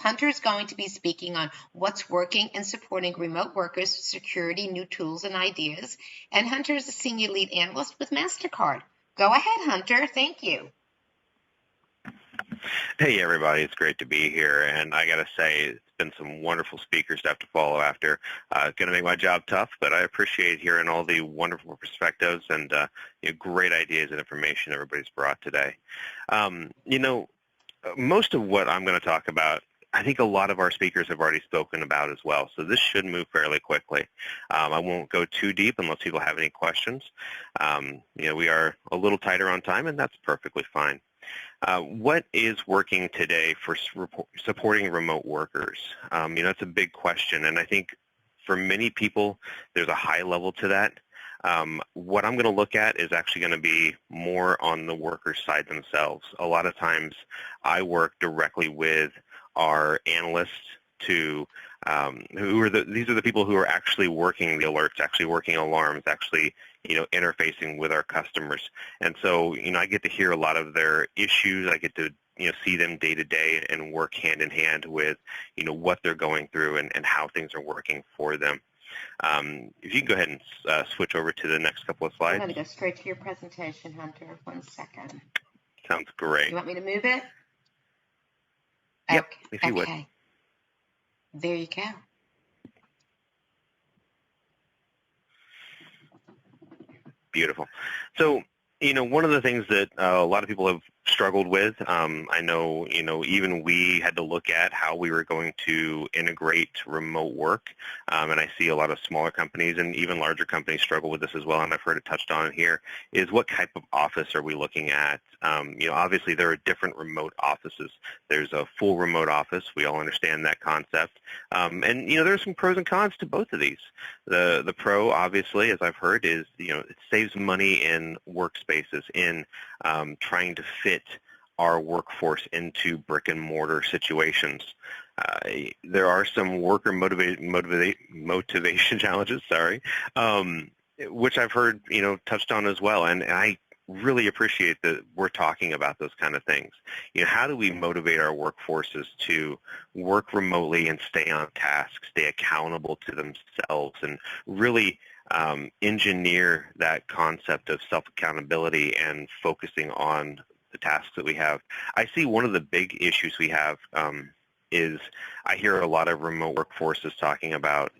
Hunter is going to be speaking on what's working and supporting remote workers with security, new tools, and ideas. And Hunter is a senior lead analyst with MasterCard. Go ahead, Hunter. Thank you. Hey, everybody. It's great to be here. And I got to say, it's been some wonderful speakers to have to follow after. It's going to make my job tough, but I appreciate hearing all the wonderful perspectives and great ideas and information everybody's brought today. Most of what I'm going to talk about, I think a lot of our speakers have already spoken about as well, so this should move fairly quickly. I won't go too deep unless people have any questions. We are a little tighter on time, and that's perfectly fine. What is working today for supporting remote workers? That's a big question, and I think for many people, there's a high level to that. What I'm going to look at is actually going to be more on the worker side themselves. A lot of times I work directly with our analysts these are the people who are actually working the alerts, actually working alarms, actually interfacing with our customers. And so I get to hear a lot of their issues. I get to see them day to day and work hand in hand with what they're going through and how things are working for them. If you can go ahead and switch over to the next couple of slides. I'm going to go straight to your presentation, Hunter. 1 second. Sounds great. You want me to move it? Yep, okay. if you would. There you go. Beautiful. So, one of the things that a lot of people have struggled with, I know, even we had to look at how we were going to integrate remote work, and I see a lot of smaller companies and even larger companies struggle with this as well, and I've heard it touched on here, is what type of office are we looking at? Obviously there are different remote offices. There's a full remote office. We all understand that concept. And there's some pros and cons to both of these. The pro, obviously, as I've heard, is, it saves money in workspaces, in trying to fit our workforce into brick and mortar situations. There are some worker motivation challenges, which I've heard, touched on as well. And I really appreciate that we're talking about those kind of things. How do we motivate our workforces to work remotely and stay on task, stay accountable to themselves, and really engineer that concept of self-accountability and focusing on the tasks that we have. I see one of the big issues we have is I hear a lot of remote workforces talking about,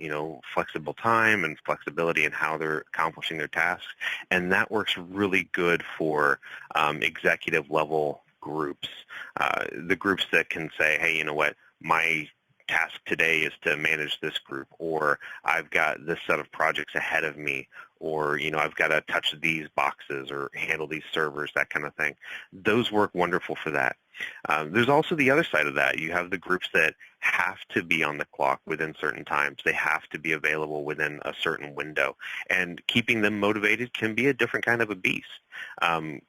flexible time and flexibility and how they're accomplishing their tasks, and that works really good for executive level groups, the groups that can say, hey, you know what, my task today is to manage this group, or I've got this set of projects ahead of me, or I've got to touch these boxes or handle these servers, that kind of thing. Those work wonderful for that. There's also the other side of that. You have the groups that have to be on the clock within certain times. They have to be available within a certain window, and keeping them motivated can be a different kind of a beast.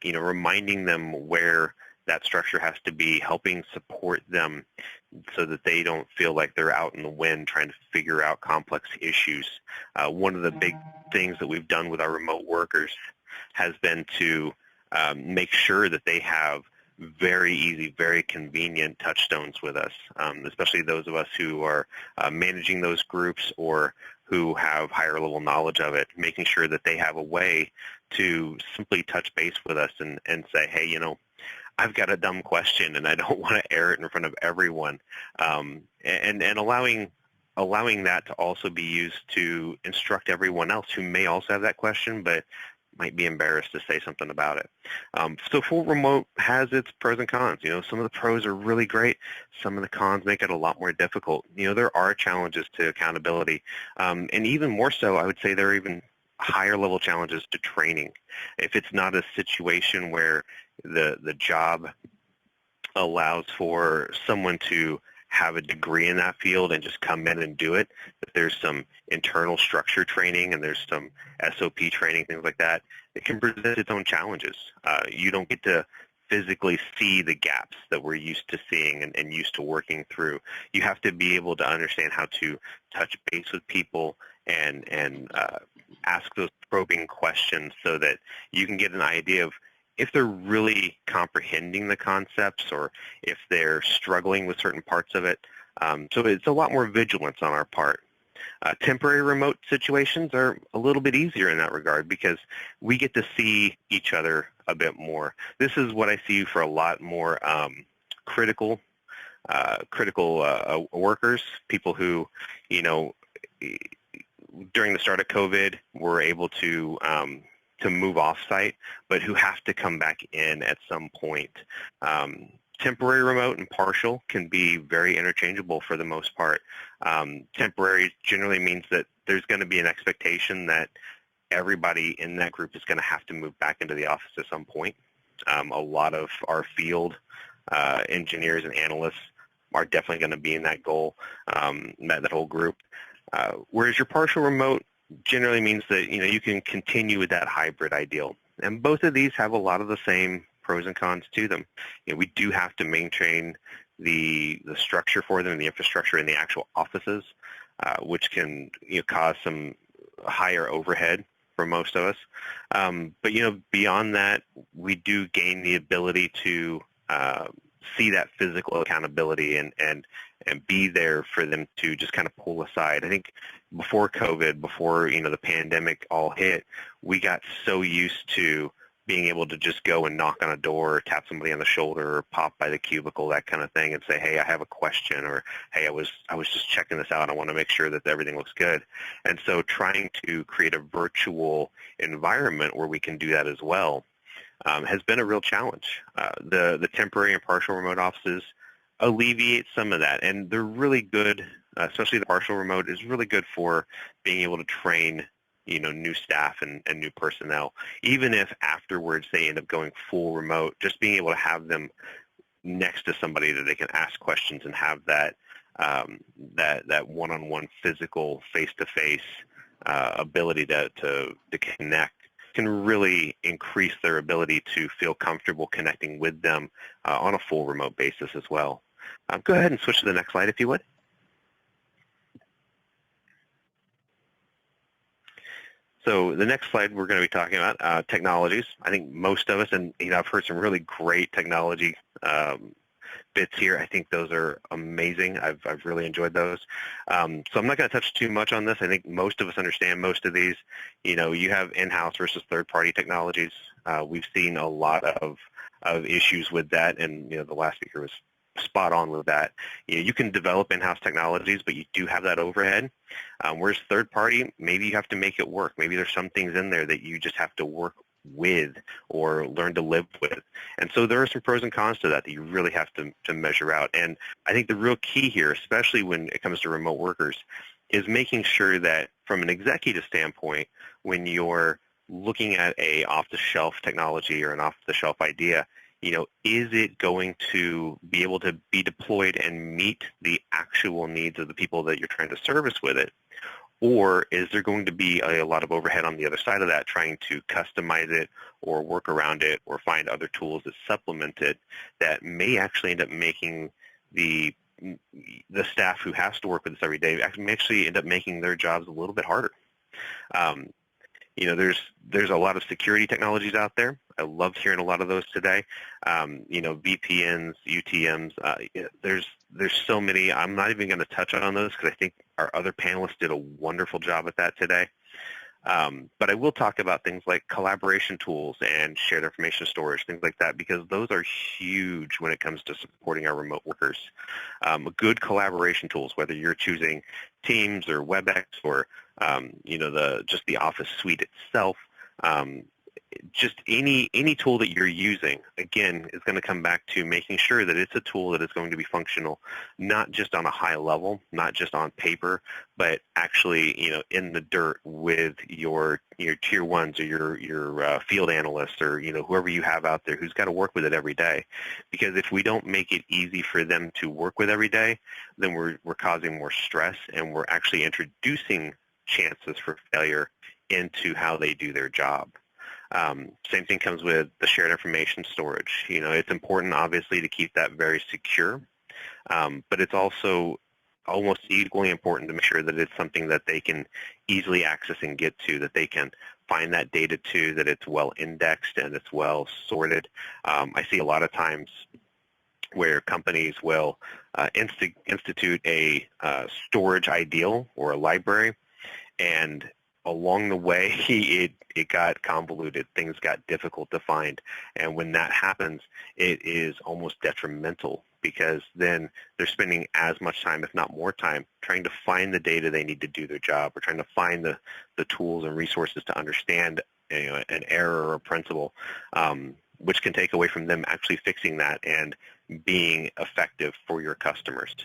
Reminding them where that structure has to be, helping support them so that they don't feel like they're out in the wind trying to figure out complex issues. One of the big things that we've done with our remote workers has been to make sure that they have very easy, very convenient touchstones with us, especially those of us who are managing those groups or who have higher level knowledge of it, making sure that they have a way to simply touch base with us and say, hey, I've got a dumb question and I don't want to air it in front of everyone, and allowing that to also be used to instruct everyone else who may also have that question but might be embarrassed to say something about it. So full remote has its pros and cons. Some of the pros are really great. Some of the cons make it a lot more difficult. There are challenges to accountability, and even more so, I would say there are even higher level challenges to training. If it's not a situation where the job allows for someone to have a degree in that field and just come in and do it, but there's some internal structure training and there's some SOP training, things like that, it can present its own challenges. You don't get to physically see the gaps that we're used to seeing and used to working through. You have to be able to understand how to touch base with people and ask those probing questions so that you can get an idea of if they're really comprehending the concepts or if they're struggling with certain parts of it. So it's a lot more vigilance on our part. Temporary remote situations are a little bit easier in that regard because we get to see each other a bit more. This is what I see for a lot more critical workers, people who, you know, during the start of COVID were able to move off-site, but who have to come back in at some point. Temporary remote and partial can be very interchangeable for the most part. Temporary generally means that there's going to be an expectation that everybody in that group is going to have to move back into the office at some point. A lot of our field engineers and analysts are definitely going to be in that goal, that whole group. Whereas your partial remote generally means that you can continue with that hybrid ideal. And both of these have a lot of the same pros and cons to them. We do have to maintain the structure for them, the infrastructure in the actual offices, which can cause some higher overhead for most of us. But beyond that, we do gain the ability to see that physical accountability and be there for them to just kind of pull aside. I think before COVID, before the pandemic all hit, we got so used to being able to just go and knock on a door or tap somebody on the shoulder or pop by the cubicle, that kind of thing, and say, hey, I have a question, or hey, I was just checking this out. I want to make sure that everything looks good. And so trying to create a virtual environment where we can do that as well has been a real challenge. The temporary and partial remote offices alleviate some of that, and they're really good, especially the partial remote is really good for being able to train new staff and new personnel. Even if afterwards they end up going full remote, just being able to have them next to somebody that they can ask questions and have that that one-on-one physical face-to-face ability to connect can really increase their ability to feel comfortable connecting with them on a full remote basis as well. Go ahead and switch to the next slide if you would. So the next slide we're going to be talking about technologies. I think most of us, and I've heard some really great technology bits here. I think those are amazing. I've really enjoyed those. So I'm not going to touch too much on this. I think most of us understand most of these. You have in-house versus third-party technologies. We've seen a lot of issues with that, and the last speaker was spot on with that. You can develop in-house technologies, but you do have that overhead. Whereas third-party, maybe you have to make it work. Maybe there's some things in there that you just have to work with or learn to live with. And so there are some pros and cons to that you really have to measure out. And I think the real key here, especially when it comes to remote workers, is making sure that from an executive standpoint, when you're looking at a off-the-shelf technology or an off-the-shelf idea, is it going to be able to be deployed and meet the actual needs of the people that you're trying to service with it? Or is there going to be a lot of overhead on the other side of that, trying to customize it or work around it or find other tools that supplement it that may actually end up making the staff who has to work with this every day actually end up making their jobs a little bit harder? There's a lot of security technologies out there. I loved hearing a lot of those today. VPNs, UTMs. There's so many. I'm not even going to touch on those because I think our other panelists did a wonderful job at that today. But I will talk about things like collaboration tools and shared information storage, things like that, because those are huge when it comes to supporting our remote workers. Good collaboration tools, whether you're choosing Teams or WebEx or just the Office suite itself, just any tool that you're using, again, is going to come back to making sure that it's a tool that is going to be functional, not just on a high level, not just on paper, but actually, in the dirt with your tier ones or your field analysts or, whoever you have out there who's got to work with it every day. Because if we don't make it easy for them to work with every day, then we're causing more stress and we're actually introducing chances for failure into how they do their job. Same thing comes with the shared information storage. It's important, obviously, to keep that very secure, but it's also almost equally important to make sure that it's something that they can easily access and get to, that they can find that data to, that it's well indexed and it's well sorted. I see a lot of times where companies will institute a storage ideal or a library, and along the way, it got convoluted. Things got difficult to find. And when that happens, it is almost detrimental because then they're spending as much time, if not more time, trying to find the data they need to do their job or trying to find the tools and resources to understand an error or a principle, which can take away from them actually fixing that and being effective for your customers.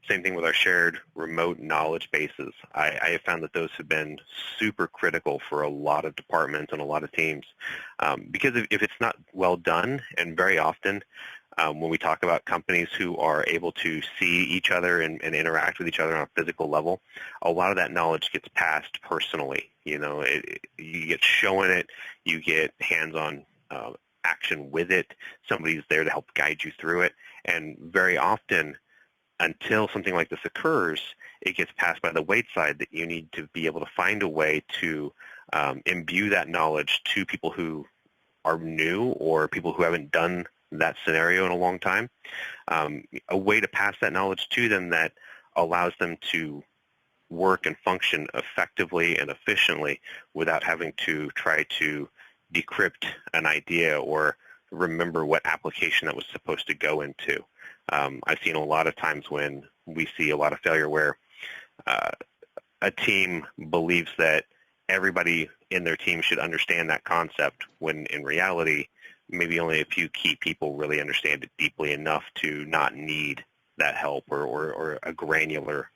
Same thing with our shared remote knowledge bases. I have found that those have been super critical for a lot of departments and a lot of teams because if it's not well done, and very often when we talk about companies who are able to see each other and interact with each other on a physical level, a lot of that knowledge gets passed personally. You get shown it, you get hands-on action with it, somebody's there to help guide you through it, and very often until something like this occurs, it gets passed by the wayside that you need to be able to find a way to imbue that knowledge to people who are new or people who haven't done that scenario in a long time, a way to pass that knowledge to them that allows them to work and function effectively and efficiently without having to try to decrypt an idea or remember what application that was supposed to go into. I've seen a lot of times when we see a lot of failure where a team believes that everybody in their team should understand that concept when in reality maybe only a few key people really understand it deeply enough to not need that help or a granular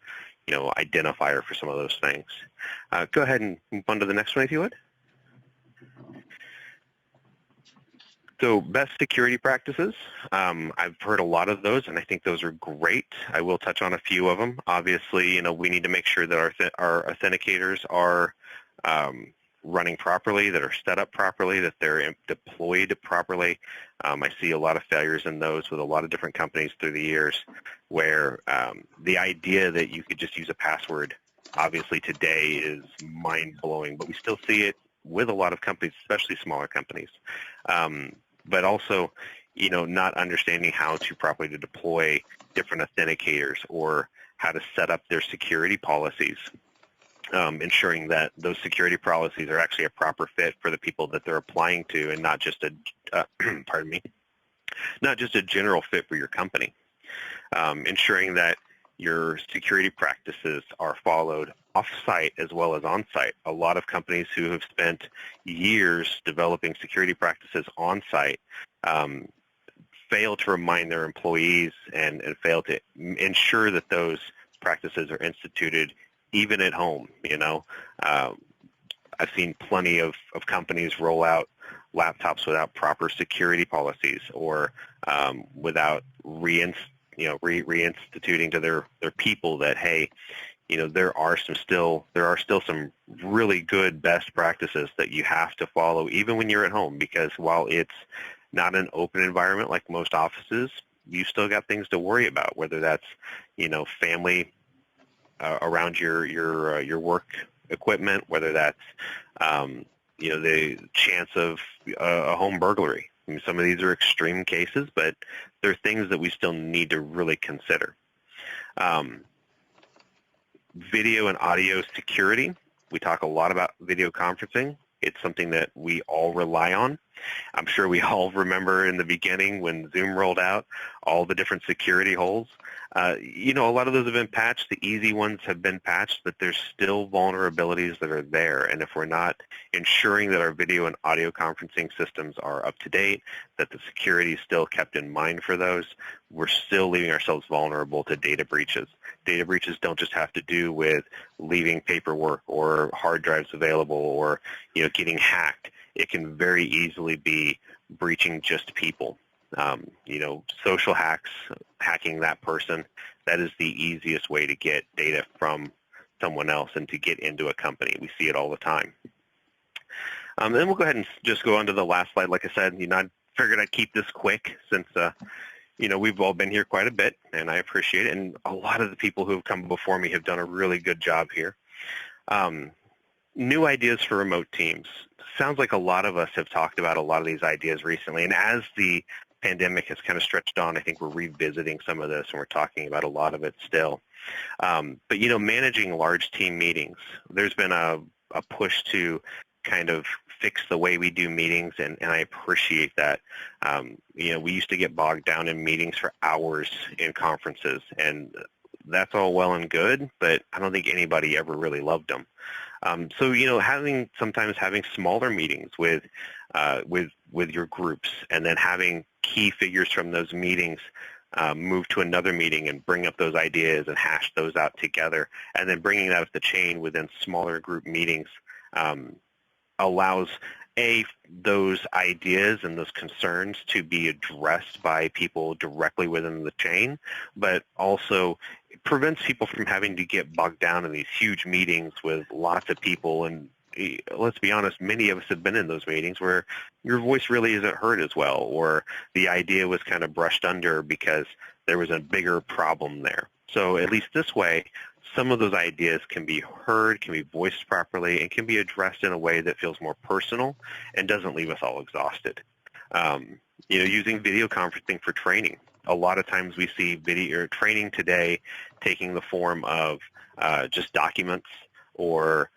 identifier for some of those things. Go ahead and move on to the next one if you would. So best security practices, I've heard a lot of those, and I think those are great. I will touch on a few of them. Obviously, we need to make sure that our authenticators are running properly, that are set up properly, that they're deployed properly. I see a lot of failures in those with a lot of different companies through the years where the idea that you could just use a password, obviously today is mind-blowing, but we still see it with a lot of companies, especially smaller companies. But also, not understanding how to properly deploy different authenticators or how to set up their security policies, ensuring that those security policies are actually a proper fit for the people that they're applying to and not just not just a general fit for your company. Ensuring that your security practices are followed off-site as well as on-site. A lot of companies who have spent years developing security practices on-site fail to remind their employees and fail to ensure that those practices are instituted even at home. I've seen plenty of companies roll out laptops without proper security policies or without reinstituting to their people that, hey, there are still some really good best practices that you have to follow even when you're at home, because while it's not an open environment like most offices, you still got things to worry about, whether that's family around your work equipment, whether that's the chance of a home burglary. I mean, some of these are extreme cases, but they're things that we still need to really consider. Video and audio security. We talk a lot about video conferencing. It's something that we all rely on. I'm sure we all remember in the beginning when Zoom rolled out, all the different security holes. A lot of those have been patched. The easy ones have been patched, but there's still vulnerabilities that are there. And if we're not ensuring that our video and audio conferencing systems are up to date, that the security is still kept in mind for those, we're still leaving ourselves vulnerable to data breaches. Data breaches don't just have to do with leaving paperwork or hard drives available or getting hacked. It can very easily be breaching just people. Social hacks, hacking that person, that is the easiest way to get data from someone else and to get into a company. We see it all the time. Then we'll go ahead and just go on to the last slide. Like I said, I figured I'd keep this quick since, we've all been here quite a bit, and I appreciate it. And a lot of the people who have come before me have done a really good job here. New ideas for remote teams. Sounds like a lot of us have talked about a lot of these ideas recently. And as the pandemic has kind of stretched on, I think we're revisiting some of this, and we're talking about a lot of it still. But, managing large team meetings, there's been a push to kind of fix the way we do meetings, and I appreciate that. We used to get bogged down in meetings for hours in conferences, and that's all well and good, but I don't think anybody ever really loved them. So sometimes having smaller meetings with your groups, and then having key figures from those meetings move to another meeting and bring up those ideas and hash those out together, and then bringing that up the chain within smaller group meetings allows those ideas and those concerns to be addressed by people directly within the chain, but also prevents people from having to get bogged down in these huge meetings with lots of people. And let's be honest, many of us have been in those meetings where your voice really isn't heard as well, or the idea was kind of brushed under because there was a bigger problem there. So at least this way, some of those ideas can be heard, can be voiced properly, and can be addressed in a way that feels more personal and doesn't leave us all exhausted. Using video conferencing for training. A lot of times we see video training today taking the form of just documents or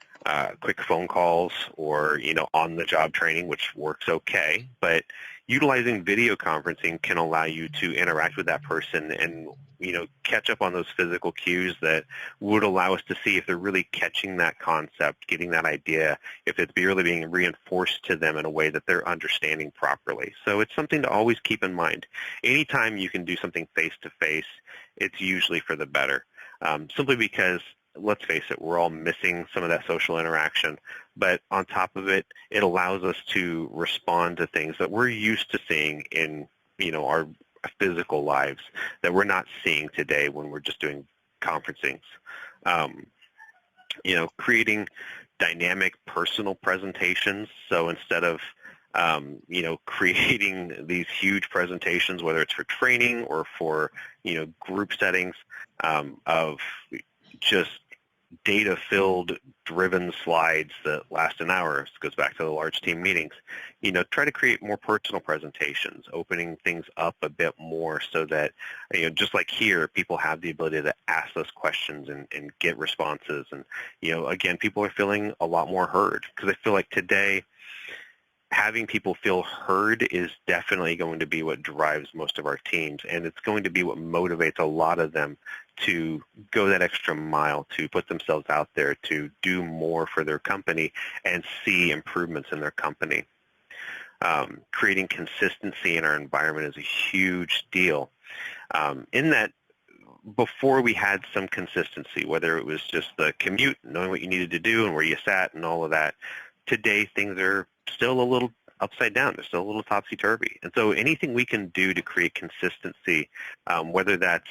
quick phone calls or, on-the-job training, which works okay. But utilizing video conferencing can allow you to interact with that person and, catch up on those physical cues that would allow us to see if they're really catching that concept, getting that idea, if it's really being reinforced to them in a way that they're understanding properly. So it's something to always keep in mind. Anytime you can do something face-to-face, it's usually for the better, simply because, let's face it, we're all missing some of that social interaction. But on top of it, it allows us to respond to things that we're used to seeing in, our physical lives that we're not seeing today when we're just doing conferencings. Creating dynamic personal presentations. So instead of creating these huge presentations, whether it's for training or for, group settings, of just data-filled, driven slides that last an hour. This goes back to the large team meetings. Try to create more personal presentations, opening things up a bit more so that, just like here, people have the ability to ask those questions and get responses. And, again, people are feeling a lot more heard, because I feel like today, having people feel heard is definitely going to be what drives most of our teams, and it's going to be what motivates a lot of them to go that extra mile, to put themselves out there, to do more for their company and see improvements in their company. Creating consistency in our environment is a huge deal. In that, before we had some consistency, whether it was just the commute, knowing what you needed to do and where you sat and all of that, today things are still a little upside down. They're still a little topsy-turvy. And so anything we can do to create consistency, whether that's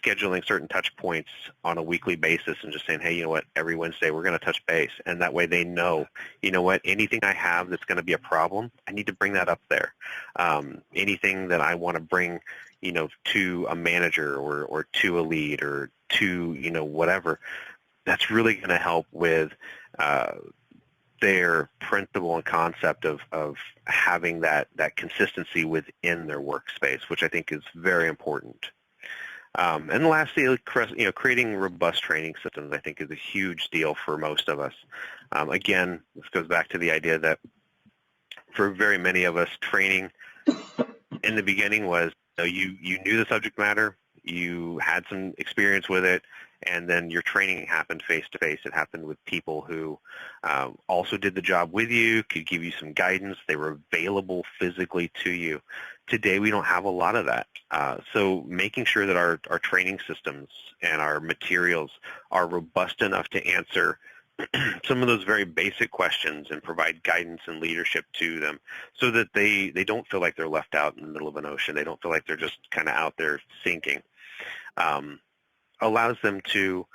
scheduling certain touch points on a weekly basis and just saying, hey, every Wednesday we're going to touch base. And that way they know, anything I have that's going to be a problem, I need to bring that up there. Anything that I want to bring, to a manager or to a lead or to, whatever, that's really going to help with their principle and concept of having that consistency within their workspace, which I think is very important. And lastly, creating robust training systems, I think, is a huge deal for most of us. Again, this goes back to the idea that for very many of us, training in the beginning was you knew the subject matter, you had some experience with it, and then your training happened face-to-face. It happened with people who also did the job with you, could give you some guidance. They were available physically to you. Today, we don't have a lot of that. So making sure that our training systems and our materials are robust enough to answer some of those very basic questions and provide guidance and leadership to them so that they don't feel like they're left out in the middle of an ocean. They don't feel like they're just kind of out there sinking. Allows them to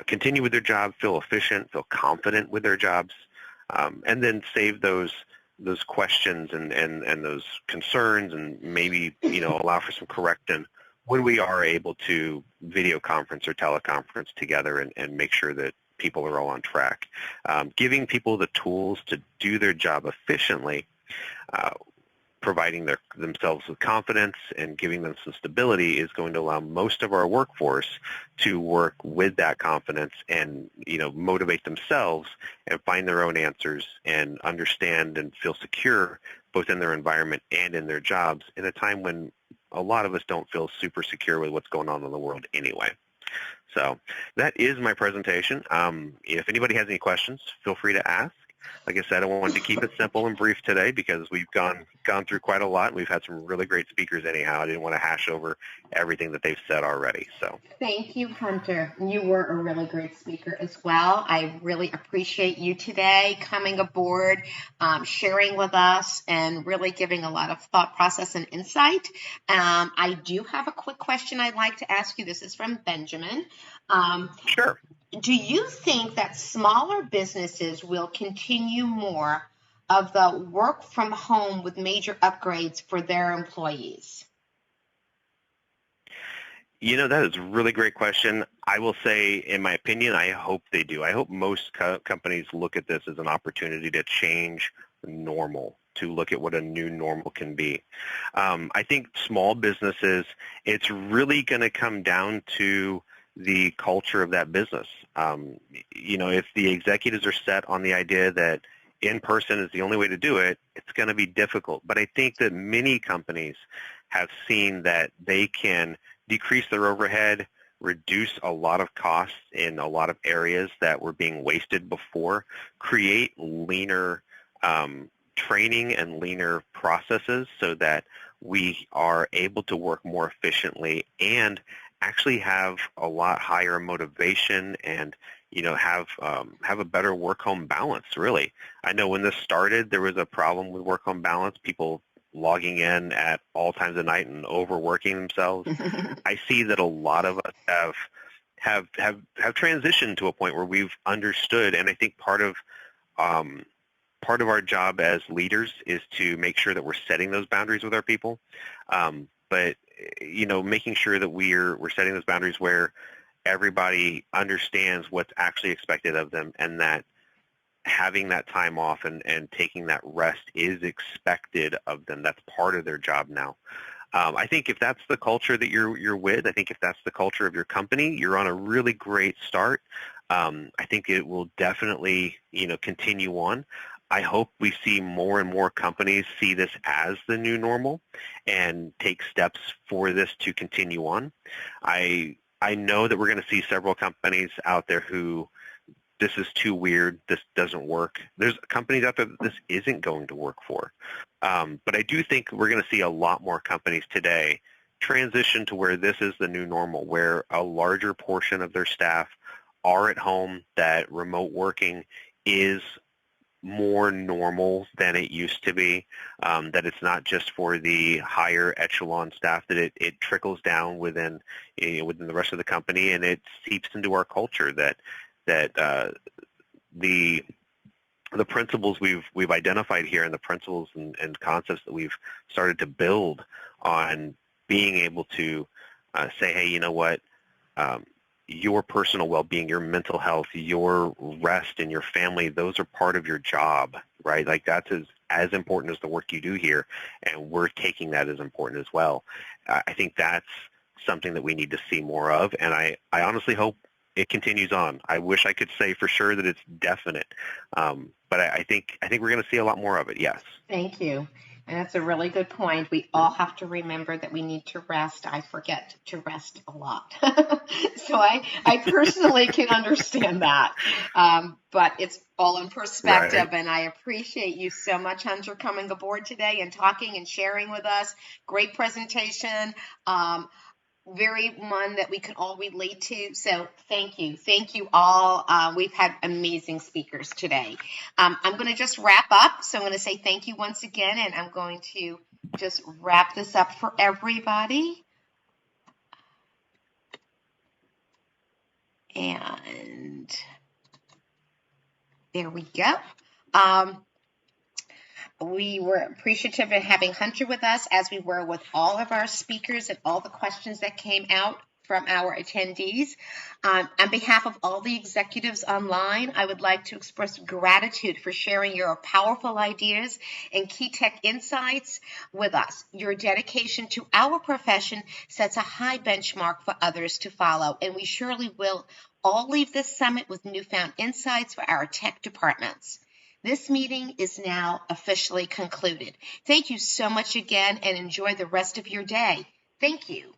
continue with their job, feel efficient, feel confident with their jobs, and then save those questions and those concerns and maybe allow for some correction when we are able to video conference or teleconference together and make sure that people are all on track. Giving people the tools to do their job efficiently providing themselves with confidence and giving them some stability is going to allow most of our workforce to work with that confidence and, motivate themselves and find their own answers and understand and feel secure both in their environment and in their jobs in a time when a lot of us don't feel super secure with what's going on in the world anyway. So that is my presentation. If anybody has any questions, feel free to ask. Like I said, I wanted to keep it simple and brief today because we've gone through quite a lot. We've had some really great speakers anyhow. I didn't want to hash over everything that they've said already. So thank you, Hunter. You were a really great speaker as well. I really appreciate you today coming aboard, sharing with us, and really giving a lot of thought process and insight. I do have a quick question I'd like to ask you. This is from Benjamin. Sure. Do you think that smaller businesses will continue more of the work from home with major upgrades for their employees? That is a really great question. I will say, in my opinion, I hope they do. I hope most companies look at this as an opportunity to change normal, to look at what a new normal can be. I think small businesses, it's really going to come down to the culture of that business. If the executives are set on the idea that in-person is the only way to do it, it's going to be difficult. But I think that many companies have seen that they can decrease their overhead, reduce a lot of costs in a lot of areas that were being wasted before, create leaner training and leaner processes so that we are able to work more efficiently and actually have a lot higher motivation and have a better work-home balance, really. I know when this started, there was a problem with work-home balance, people logging in at all times of night and overworking themselves. I see that a lot of us have transitioned to a point where we've understood, and I think part of our job as leaders is to make sure that we're setting those boundaries with our people. But making sure that we're setting those boundaries where everybody understands what's actually expected of them, and that having that time off and taking that rest is expected of them. That's part of their job now. I think if that's the culture that you're with, I think if that's the culture of your company, you're on a really great start. I think it will definitely continue on. I hope we see more and more companies see this as the new normal and take steps for this to continue on. I know that we're going to see several companies out there who this is too weird, this doesn't work. There's companies out there that this isn't going to work for. But I do think we're going to see a lot more companies today transition to where this is the new normal, where a larger portion of their staff are at home, that remote working is more normal than it used to be, that it's not just for the higher echelon staff, that it trickles down within the rest of the company, and it seeps into our culture that the principles we've identified here and the principles and concepts that we've started to build on being able to say, hey, you know what, your personal well-being, your mental health, your rest, and your family, those are part of your job, right? Like that's as important as the work you do here, and we're taking that as important as well. I think that's something that we need to see more of, and I honestly hope it continues on. I wish I could say for sure that it's definite, but I think we're going to see a lot more of it, yes. Thank you. And that's a really good point. We all have to remember that we need to rest. I forget to rest a lot. So I personally can understand that. But it's all in perspective. Right. And I appreciate you so much, Hunter, coming aboard today and talking and sharing with us. Great presentation. Very one that we can all relate to. So thank you. Thank you all. We've had amazing speakers today. I'm going to just wrap up. So I'm going to say thank you once again, and I'm going to just wrap this up for everybody. And there we go. We were appreciative of having Hunter with us, as we were with all of our speakers and all the questions that came out from our attendees. On behalf of all the executives online, I would like to express gratitude for sharing your powerful ideas and key tech insights with us. Your dedication to our profession sets a high benchmark for others to follow, and we surely will all leave this summit with newfound insights for our tech departments. This meeting is now officially concluded. Thank you so much again, and enjoy the rest of your day. Thank you.